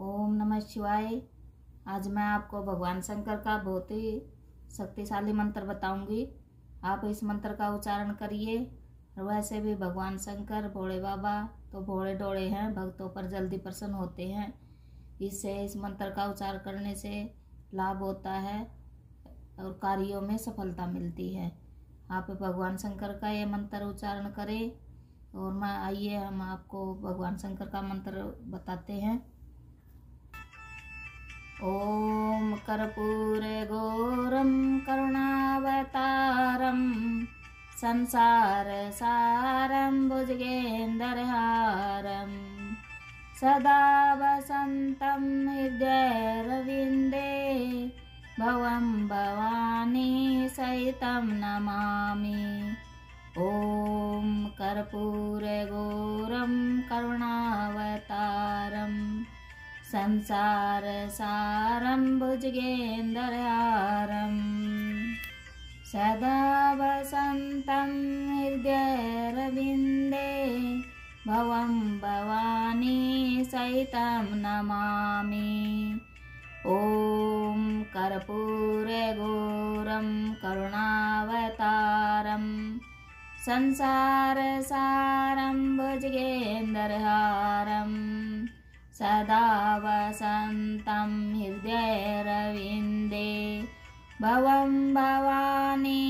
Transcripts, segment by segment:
ओम नमः शिवाय। आज मैं आपको भगवान शंकर का बहुत ही शक्तिशाली मंत्र बताऊंगी। आप इस मंत्र का उच्चारण करिए। वैसे भी भगवान शंकर भोले बाबा तो भोले डोले हैं, भक्तों पर जल्दी प्रसन्न होते हैं। इससे इस मंत्र का उच्चारण करने से लाभ होता है और कार्यों में सफलता मिलती है। आप भगवान शंकर का ये मंत्र उच्चारण करें। और मैं आइए हम आपको भगवान शंकर का मंत्र बताते हैं। ओम कर्पूरगौरं करुणावतारं संसारसारं भुजगेन्द्रहारं सदा वसन्तं हृदयरविन्दे भवं भवानी सहितं नमामि। ओम कर्पूरगौरं करुणावतारं संसारसारं भुजगेन्द्रहारं सदा वसन्तं हृदयरविन्दे भवं भवानी सहितं नमामि। ॐ कर्पूरगौरं करुणावतारं संसारसारं भुजगेन्द्रहारं सदा वसन्तं हृदयरविन्दे भवं भवानी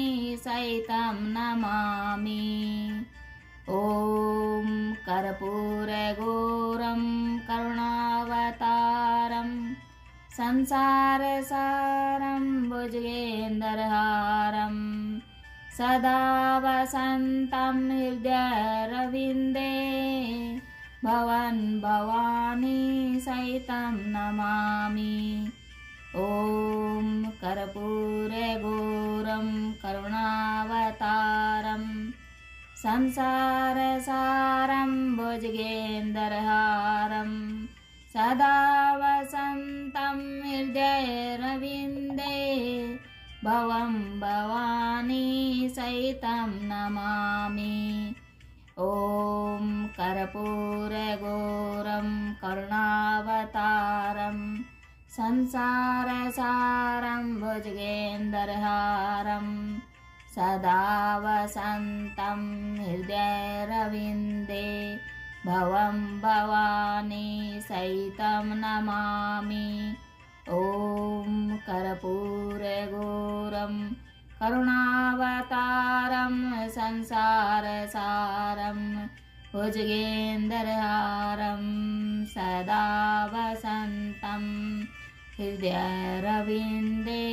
सहितं नमामि। ॐ कर्पूरगौरं करुणावतारं संसारसारं भुजगेन्द्रहारं सदा वसन्तं हृदयरविन्दे भवं भवानी सहितं नमामि। ॐ कर्पूरगौरं करुणावतारं संसारसारं भुजगेन्द्रहारं सदा वसन्तं हृदयरविन्दे भवं भवानी सहितं नमामि। ॐ कर्पूरगौरं करुणावतारं संसारसारं भुजगेन्द्रहारं सदा वसन्तं हृदयरविन्दे भवं भवानी सहितं नमामि। ॐ कर्पूरगौरं करुणावतारं संसारसारं भुजगेन्द्रहारं सदा वसन्तं हृदयरविन्दे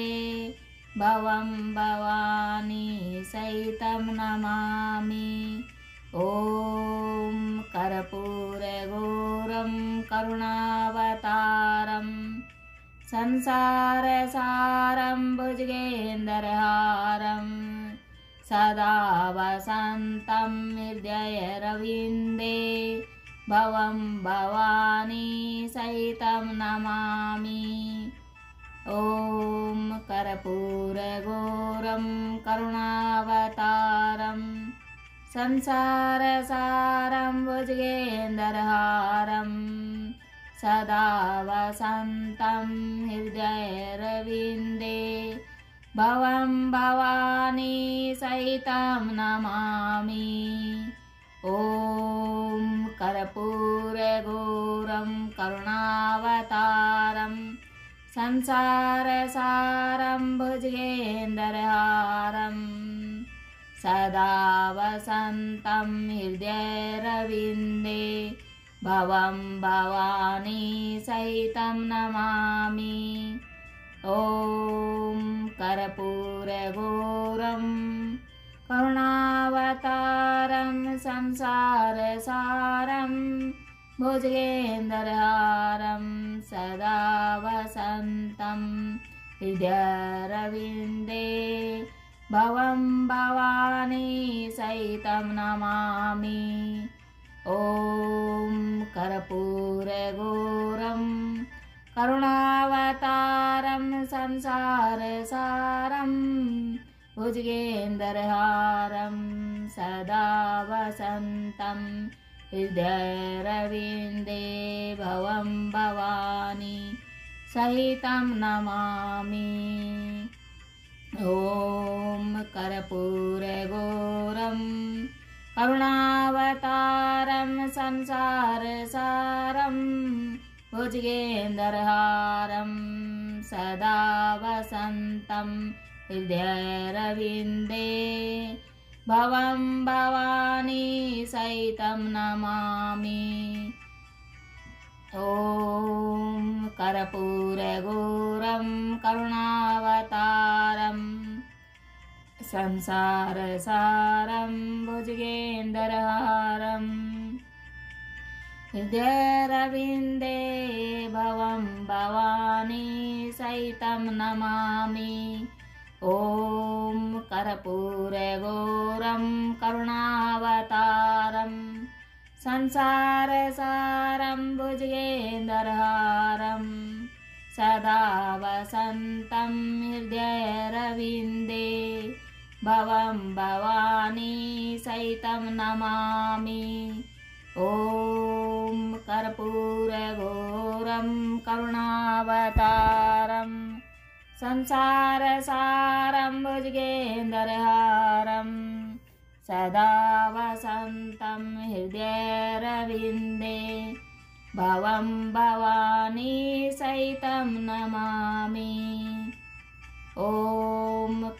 भवं भवानी सहितं नमामि। ॐ कर्पूरगौरं करुणावतारं संसारसारं भुजगेन्द्रहारं सदा वसन्तं हृदयरविन्दे भवं भवानी सहितं नमामि। ॐ कर्पूरगौरं करुणावतारं संसारसारं भुजगेन्द्रहारं सदा वसन्तं हृदयरविन्दे भवं भवानी सहितं नमामि। ॐ कर्पूरगौरं करुणावतारं संसारसारं भुजगेन्द्रहारं सदा वसन्तं हृदयरविन्दे भवं भवानी सहितं नमामि। ॐ कर्पूरगौरं करुणावतारं संसारसारं भुजगेन्द्रहारं सदा वसन्तं हृदयरविन्दे भवं भवानी सहितं नमामि। ॐ कर्पूरगौरं करुणावतारं संसारसारं भुजगेन्द्रहारं सदा वसन्तं हृदयरविन्दे भवं भवानी सहितं नमामि। ॐ कर्पूरगौरं करुणावतारं संसारसारं भुजगेन्द्रहारं सदा वसन्तं हृदयरविन्दे भवं भवानी सहितं नमामि। ॐ कर्पूरगौरं करुणावतारं संसारसारं भुजगेन्द्रहारं हृदयरविन्दे भवं भवानी सहितं नमामि। ॐ कर्पूरगौरं करुणावतारं संसारसारं भुजगेन्द्रहारं सदा वसन्तं हृदयरविन्दे भवं भवानी सहितं नमामि। ॐ कर्पूरगौरं करुणावतारं संसारसारं भुजगेन्द्रहारं सदा वसन्तं हृदयरविन्दे भवं भवानी सहितं नमामि। ॐ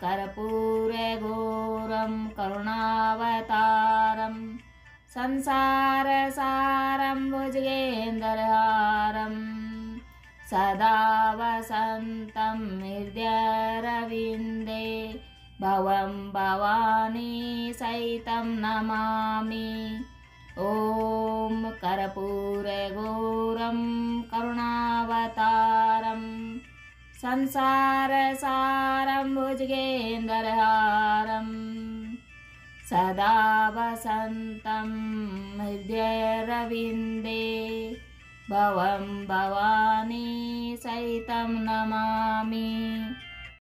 कर्पूरगौरं करुणावतारं संसारसारं भुजगेन्द्रहारं सदा वसन्तं हृदयरविन्दे भवं भवानी सहितं नमामि। ॐ कर्पूरगौरं करुणावतारं संसारसारं भुजगेन्द्रहारं सदा वसन्तं हृदयरविन्दे भवं भवानी सहितं नमामि।